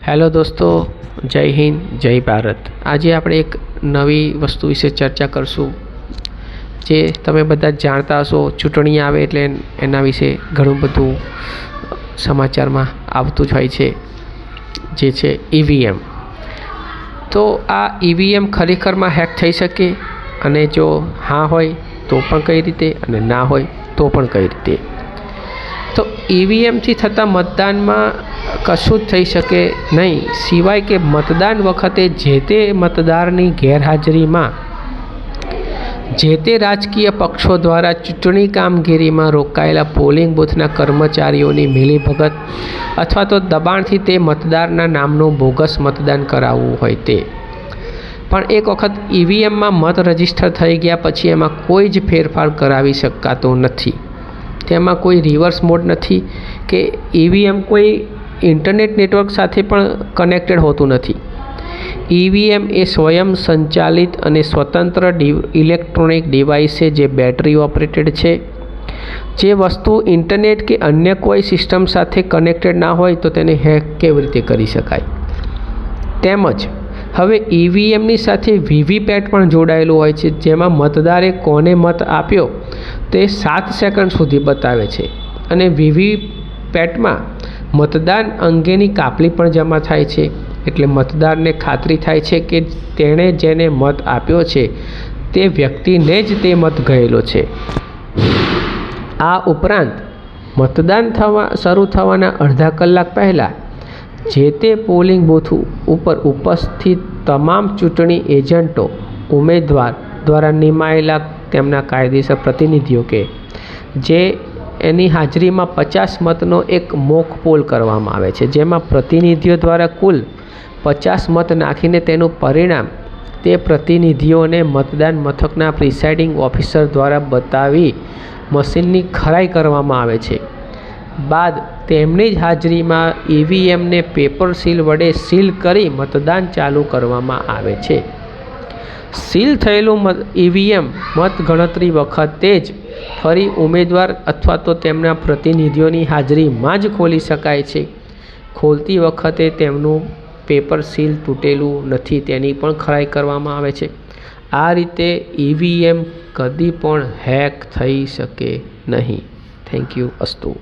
Hello દોસ્તો, જય હિન્દ, જય ભારત। આજે આપણે એક નવી વસ્તુ વિશે ચર્ચા કરશું જે તમે બધા જાણતા હશો। ચૂંટણી આવે એટલે એના વિશે ઘણું બધું સમાચારમાં આવતું જ હોય છે, જે છે ઈવીએમ। તો આ ઈવીએમ ખરેખરમાં હેક થઈ શકે, અને જો હા હોય તો પણ કઈ રીતે, અને ના હોય તો પણ કઈ રીતે। તો ઈવીએમથી થતા મતદાનમાં કશું જ થઈ શકે નહીં, સિવાય કે મતદાન વખતે જે તે મતદારની ગેરહાજરીમાં જે તે રાજકીય પક્ષો દ્વારા ચૂંટણી કામગીરીમાં રોકાયેલા પોલિંગ બૂથના કર્મચારીઓની મિલીભગત અથવા તો દબાણથી તે મતદારના નામનું બોગસ મતદાન કરાવવું હોય તે। પણ એક વખત ઈવીએમમાં મત રજીસ્ટર થઈ ગયા પછી એમાં કોઈ જ ફેરફાર કરાવી શકાતો નથી। તેમાં કોઈ રિવર્સ મોડ નથી કે ઈવીએમ કોઈ ઇન્ટરનેટ નેટવર્ક સાથે પણ કનેક્ટેડ હોતું નથી। ઈવીએમ એ સ્વયં સંચાલિત અને સ્વતંત્ર ઇલેક્ટ્રોનિક ડિવાઇસ છે જે બેટરી ઓપરેટેડ છે। જે વસ્તુ ઇન્ટરનેટ કે અન્ય કોઈ સિસ્ટમ સાથે કનેક્ટેડ ના હોય તો તેને હેક કેવી રીતે કરી શકાય। તેમજ હવે ઈવીએમની સાથે વીવીપેટ પણ જોડાયેલું હોય છે, જેમાં મતદારે કોને મત આપ્યો તે 7 સેકન્ડ સુધી બતાવે છે, અને વીવીપેટમાં મતદાન અંગેની કાપલી પણ જમા થાય છે। એટલે મતદારને ખાતરી થાય છે કે તેણે જેને મત આપ્યો છે તે વ્યક્તિને જ તે મત ગયેલો છે। આ ઉપરાંત મતદાન શરૂ થવાના અડધા કલાક પહેલાં જે તે પોલિંગ બૂથ ઉપર ઉપસ્થિત તમામ ચૂંટણી એજન્ટો, ઉમેદવાર દ્વારા નિમાયેલા તેમના કાયદેસર પ્રતિનિધિઓ કે જે એની હાજરીમાં 50 મતનો એક મોક પોલ કરવામાં આવે છે, જેમાં પ્રતિનિધિઓ દ્વારા કુલ 50 મત નાખીને તેનું પરિણામ તે પ્રતિનિધિઓને મતદાન મથકના પ્રિસાઇડિંગ ઓફિસર દ્વારા બતાવી મશીનની ખરાઈ કરવામાં આવે છે। બાદ તેમની જ હાજરીમાં ઈવીએમને પેપર સીલ વડે સીલ કરી મતદાન ચાલુ કરવામાં આવે છે। સીલ થયેલું ઈવીએમ મત ગણતરી વખતે જ ફરી ઉમેદવાર અથવા તો તેમના પ્રતિનિધિઓની હાજરીમાં જ ખોલી શકાય છે। ખોલતી વખતે તેમનું પેપર સીલ તૂટેલું નથી તેની પણ ખરાઈ કરવામાં આવે છે। આ રીતે ઈવીએમ કદી પણ હેક થઈ શકે નહીં। થેન્ક યુ, અસ્તુ।